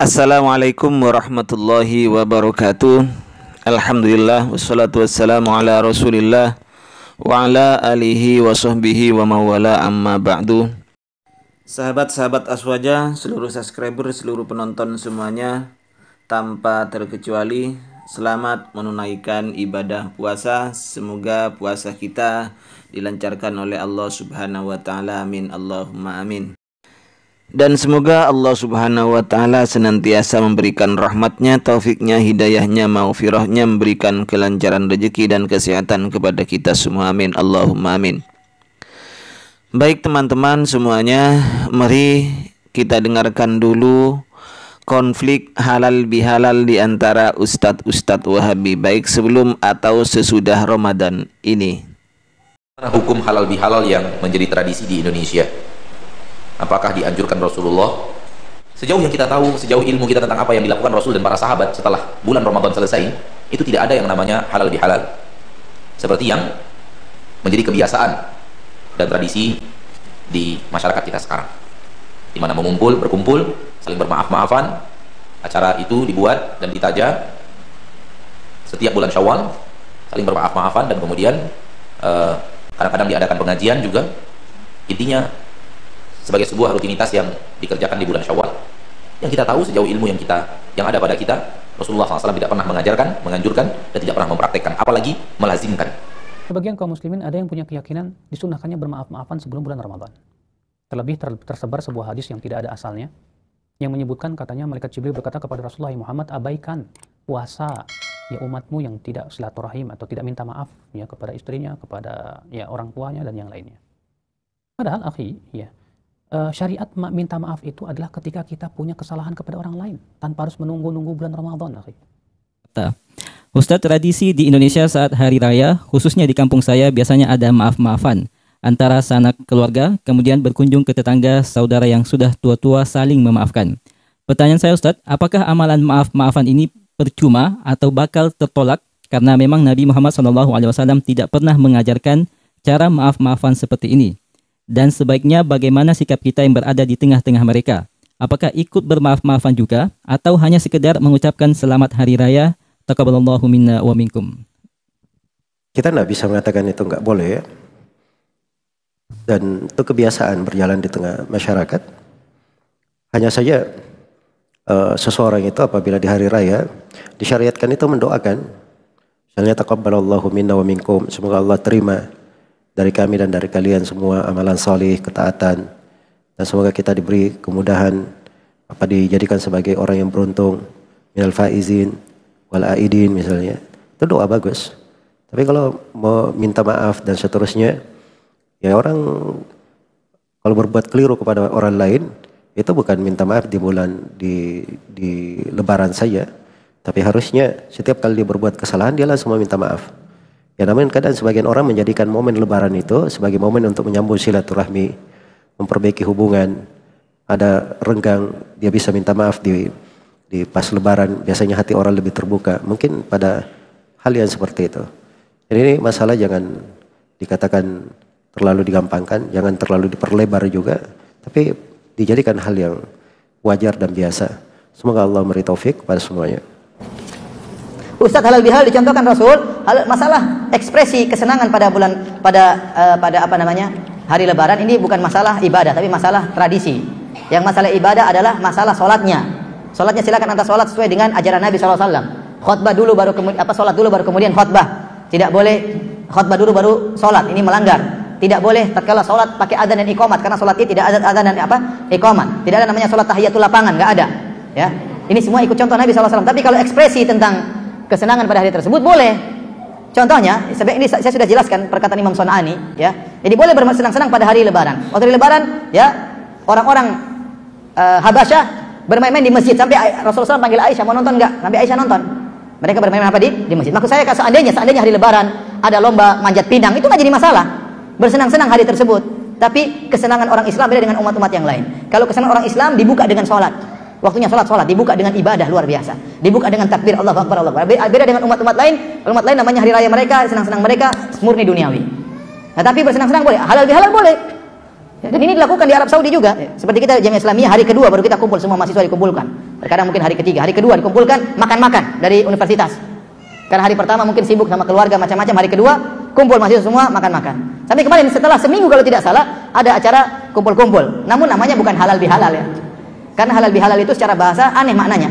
Assalamualaikum warahmatullahi wabarakatuh. Alhamdulillah wassalatu wassalamu ala Rasulillah wa ala alihi wa sahbihi wa mawala amma ba'du. Sahabat-sahabat Aswaja, seluruh subscriber, seluruh penonton semuanya, tanpa terkecuali, selamat menunaikan ibadah puasa. Semoga puasa kita dilancarkan oleh Allah Subhanahu wa taala. Amin Allahumma amin. Dan semoga Allah Subhanahu wa ta'ala senantiasa memberikan rahmatnya, taufiknya, hidayahnya, maghfirahnya, memberikan kelancaran rezeki dan kesehatan kepada kita semua. Amin Allahumma amin. Baik teman-teman semuanya, mari kita dengarkan dulu konflik halal bihalal di antara ustadz-ustadz Wahabi, baik sebelum atau sesudah Ramadan ini. Hukum halal bihalal yang menjadi tradisi di Indonesia, apakah dianjurkan Rasulullah? Sejauh yang kita tahu, sejauh ilmu kita tentang apa yang dilakukan Rasul dan para sahabat setelah bulan Ramadan selesai, itu tidak ada yang namanya halal bihalal seperti yang menjadi kebiasaan dan tradisi di masyarakat kita sekarang, di mana berkumpul, saling bermaaf-maafan. Acara itu dibuat dan ditaja setiap bulan Syawal, saling bermaaf-maafan, dan kemudian kadang-kadang diadakan pengajian juga. Intinya sebagai sebuah rutinitas yang dikerjakan di bulan Syawal. Yang kita tahu sejauh ilmu yang ada pada kita, Rasulullah SAW tidak pernah mengajarkan, menganjurkan, dan tidak pernah mempraktekkan, apalagi melazimkan. Sebagian kaum muslimin ada yang punya keyakinan disunahkannya bermaaf-maafan sebelum bulan Ramadan. Terlebih tersebar sebuah hadis yang tidak ada asalnya, yang menyebutkan katanya malaikat Jibril berkata kepada Rasulullah, Muhammad, abaikan puasa ya umatmu yang tidak silaturahim atau tidak minta maaf ya kepada istrinya, kepada ya orang tuanya dan yang lainnya. Padahal syariat minta maaf itu adalah ketika kita punya kesalahan kepada orang lain tanpa harus menunggu bulan Ramadan. Ustadz, tradisi di Indonesia saat hari raya, khususnya di kampung saya, biasanya ada maaf-maafan antara sanak keluarga, kemudian berkunjung ke tetangga saudara yang sudah tua-tua saling memaafkan. Pertanyaan saya, Ustadz, apakah amalan maaf-maafan ini percuma atau bakal tertolak karena memang Nabi Muhammad SAW tidak pernah mengajarkan cara maaf-maafan seperti ini? Dan sebaiknya bagaimana sikap kita yang berada di tengah-tengah mereka? Apakah ikut bermaaf-maafan juga atau hanya sekedar mengucapkan selamat hari raya, taqabbalallahu minna wa minkum? Kita tidak bisa mengatakan itu nggak boleh ya. Dan itu kebiasaan berjalan di tengah masyarakat. Hanya saja seseorang itu apabila di hari raya disyariatkan itu mendoakan, misalnya taqabbalallahu minna wa minkum, semoga Allah terima dari kami dan dari kalian semua amalan salih, ketaatan, dan semoga kita diberi kemudahan, dijadikan sebagai orang yang beruntung, minal faizin wal aidin misalnya. Itu doa bagus. Tapi kalau mau minta maaf dan seterusnya, ya orang kalau berbuat keliru kepada orang lain, itu bukan minta maaf di Lebaran saja, tapi harusnya setiap kali dia berbuat kesalahan dia langsung minta maaf. Ya, namun kadang sebagian orang menjadikan momen Lebaran itu sebagai momen untuk menyambung silaturahmi, memperbaiki hubungan. Ada renggang, dia bisa minta maaf di pas Lebaran. Biasanya hati orang lebih terbuka. Mungkin pada hal yang seperti itu. Jadi ini masalah jangan dikatakan terlalu digampangkan, jangan terlalu diperlebar juga, tapi dijadikan hal yang wajar dan biasa. Semoga Allah memberi taufik kepada semuanya. Ustadz, halal bihalal dicontohkan Rasul, masalah ekspresi kesenangan pada hari Lebaran ini bukan masalah ibadah tapi masalah tradisi. Yang masalah ibadah adalah masalah sholatnya. Sholatnya silakan anda sholat sesuai dengan ajaran Nabi SAW. Khutbah dulu baru sholat dulu baru kemudian khutbah. Tidak boleh khutbah dulu baru sholat, ini melanggar. Tidak boleh tatkala sholat pakai adzan dan iqamat, karena sholat itu tidak ada adzan dan iqamat. Tidak ada namanya sholat tahiyatul lapangan, nggak ada. Ya, ini semua ikut contoh Nabi SAW. Tapi kalau ekspresi tentang kesenangan pada hari tersebut boleh. Contohnya, ini saya sudah jelaskan perkataan Imam Son'ani, ya. Jadi boleh bersenang-senang pada hari Lebaran. Waktu hari Lebaran, ya, orang-orang Habasyah bermain-main di masjid sampai Rasulullah SAW panggil Aisyah, mau nonton nggak? Nabi Aisyah nonton. Mereka bermain apa di masjid. Maksud saya seandainya hari Lebaran ada lomba manjat pinang, itu nggak jadi masalah. Bersenang-senang hari tersebut. Tapi kesenangan orang Islam beda dengan umat-umat yang lain. Kalau kesenangan orang Islam dibuka dengan sholat. Waktunya sholat dibuka dengan ibadah luar biasa, dibuka dengan takbir Allahu Akbar, Allahu Akbar. Beda dengan umat-umat lain. Umat lain namanya hari raya mereka, senang-senang mereka murni duniawi. Nah, tapi bersenang-senang boleh, halal bihalal boleh. Ya, dan ini dilakukan di Arab Saudi juga. Ya, seperti kita Jamiah Islamiyah hari kedua baru kita kumpul, semua mahasiswa dikumpulkan. Terkadang mungkin hari ketiga, hari kedua dikumpulkan makan-makan dari universitas. Karena hari pertama mungkin sibuk sama keluarga macam-macam, hari kedua kumpul mahasiswa semua makan-makan. Sampai kemarin setelah seminggu kalau tidak salah ada acara kumpul-kumpul. Namun namanya bukan halal bihalal ya. Karena halal bihalal itu secara bahasa aneh maknanya.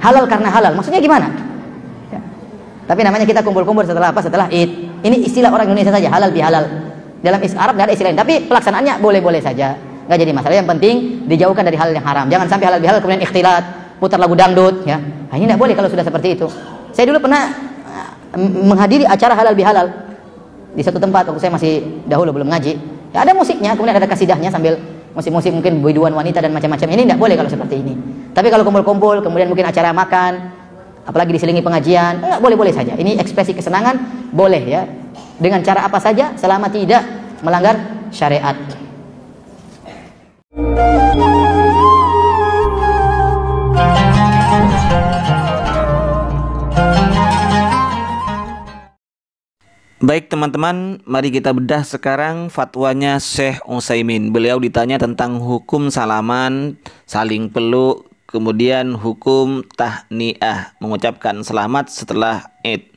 Halal karena halal. Maksudnya gimana? Ya. Tapi namanya kita kumpul-kumpul setelah apa? Setelah Id. Ini istilah orang Indonesia saja, halal bihalal. Dalam Arab tidak ada istilah lain, tapi pelaksanaannya boleh-boleh saja, nggak jadi masalah. Yang penting dijauhkan dari hal yang haram. Jangan sampai halal bihalal kemudian ikhtilat, putar lagu dangdut, ya. Nah, ini tidak boleh kalau sudah seperti itu. Saya dulu pernah menghadiri acara halal bihalal di satu tempat waktu saya masih dahulu belum ngaji. Ya, ada musiknya, kemudian ada kasidahnya sambil musik-musik mungkin biduan wanita dan macam-macam. Ini tidak boleh kalau seperti ini. Tapi kalau kumpul-kumpul, kemudian mungkin acara makan, apalagi diselingi pengajian, boleh-boleh saja. Ini ekspresi kesenangan, boleh ya. Dengan cara apa saja selama tidak melanggar syariat. Baik teman-teman, mari kita bedah sekarang fatwanya Syekh Utsaimin. Beliau ditanya tentang hukum salaman, saling peluk, kemudian hukum tahniah, mengucapkan selamat setelah Id.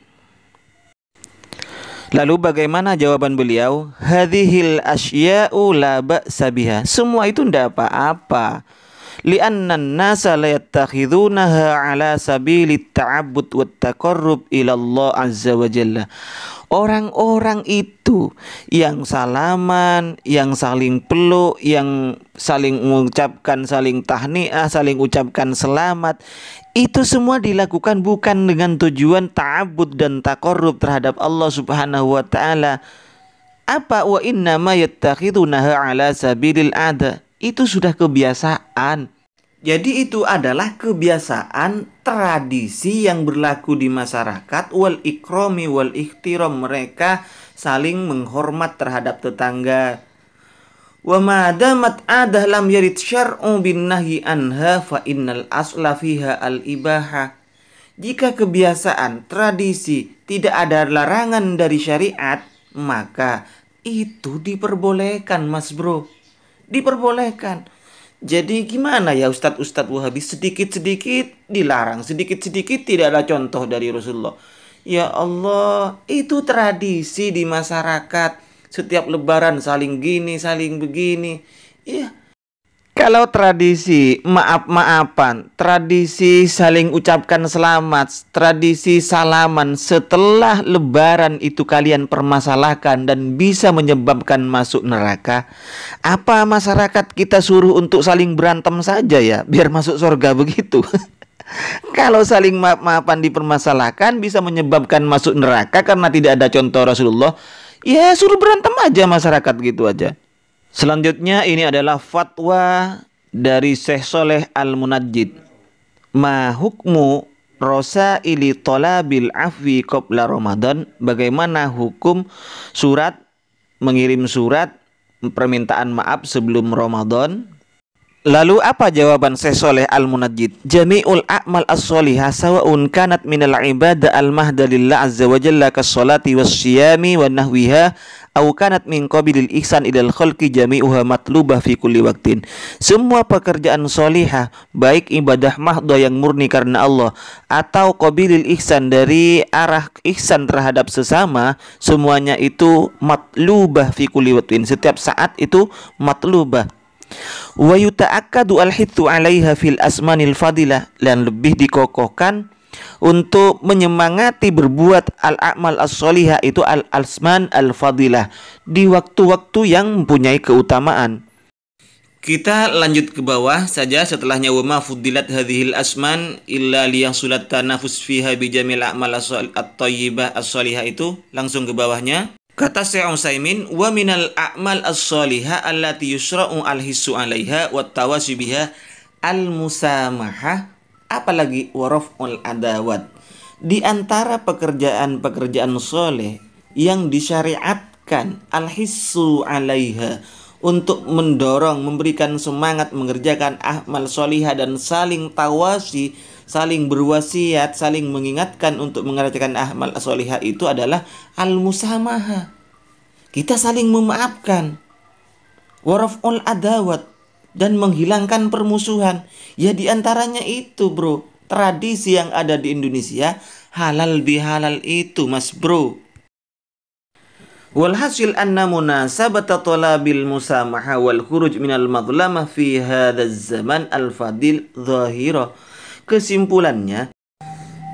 Lalu bagaimana jawaban beliau? Hadhil asya'u la ba'sa biha. Semua itu tidak apa-apa. Li'anna an-nasa la yattakhidunaha ala sabilit ta'abbud wat taqarrub ila Allah azza wa jalla. Orang-orang itu yang salaman, yang saling peluk, yang saling mengucapkan saling tahniah, saling ucapkan selamat, itu semua dilakukan bukan dengan tujuan ta'abbud dan taqarrub terhadap Allah Subhanahu wa taala. Apa wa inna ma yattakhidunaha ala sabilil ada. Itu sudah kebiasaan. Jadi itu adalah kebiasaan, tradisi yang berlaku di masyarakat, wal ikrami wal ikhtiram, mereka saling menghormat terhadap tetangga. Wa ma damat adah lam yarid syar'u bin nahyi anha fa innal asla fiha al ibaha. Jika kebiasaan, tradisi tidak ada larangan dari syariat, maka itu diperbolehkan, Mas Bro. Diperbolehkan. Jadi gimana ya Ustadz Wahabi, sedikit-sedikit dilarang, sedikit-sedikit tidak ada contoh dari Rasulullah. Ya Allah, itu tradisi di masyarakat. Setiap lebaran saling gini, saling begini. Ya. Kalau tradisi maaf-maafan, tradisi saling ucapkan selamat, tradisi salaman setelah lebaran itu kalian permasalahkan dan bisa menyebabkan masuk neraka, apa masyarakat kita suruh untuk saling berantem saja ya biar masuk surga begitu? Kalau saling maaf-maafan dipermasalahkan bisa menyebabkan masuk neraka karena tidak ada contoh Rasulullah, ya suruh berantem aja masyarakat gitu aja. Selanjutnya ini adalah fatwa dari Syekh Soleh Al-Munajjid. Ma hukmu rosaili talabil afwi qabla Ramadan. Bagaimana hukum surat, mengirim surat permintaan maaf sebelum Ramadan? Lalu apa jawaban Syekh Soleh Al-Munajjid? Jami'ul a'mal as-solihah sawa'un kanat minal ibadah al-mahda lillah azza wa jalla kas-salati was-siyami wa nahwiha aw kanat min qabilil ihsan ilal khalqi jami'uha matlubah fi kulli waqtin. Semua pekerjaan solihah, baik ibadah mahdoh yang murni karena Allah atau qabilil ihsan dari arah ihsan terhadap sesama, semuanya itu matlubah fi kulli waqtin. Setiap saat itu matlubah. Wa yuta'akkadu al-hithu 'alaiha fil asmanil fadilah, dan lebih dikokohkan untuk menyemangati berbuat al-a'mal as-solihah itu al-asman al-fadilah di waktu-waktu yang mempunyai keutamaan. Kita lanjut ke bawah saja setelahnya, wa ma fuddilat hadhil asman illa liyahsulat tanafus fiha bi jamil a'mal at-thayyibah as-solihah, itu langsung ke bawahnya. Kata Syekh Utsaimin, wa minal a'mal as-solihah allati yusra'u al-hissu 'alaiha wat tawasi biha al-musamahah, apalagi waraf'ul adawat. Di antara pekerjaan-pekerjaan soleh yang disyariatkan al-hissu 'alaiha, untuk mendorong, memberikan semangat mengerjakan amal solihah dan saling tawasi, saling berwasiat, saling mengingatkan untuk mengerjakan amal solihah, itu adalah al-musamaha. Kita saling memaafkan. waraf'ul adawat, dan menghilangkan permusuhan. Ya diantaranya itu bro, tradisi yang ada di Indonesia halal bihalal itu mas bro. Walhasil anna munasabata talabil musamaha wal khuruj minal madlamah fi hadzal zaman al-fadil zahira. Kesimpulannya,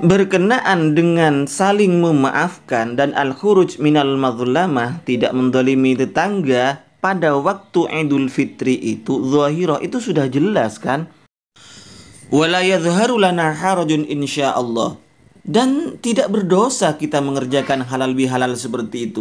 berkenaan dengan saling memaafkan dan al-khuruj minal madlamah, tidak mendolimi tetangga pada waktu Idul Fitri itu zahira, itu sudah jelas kan? Wala yadhharu lana harajun insyaallah, dan tidak berdosa kita mengerjakan halal bihalal seperti itu.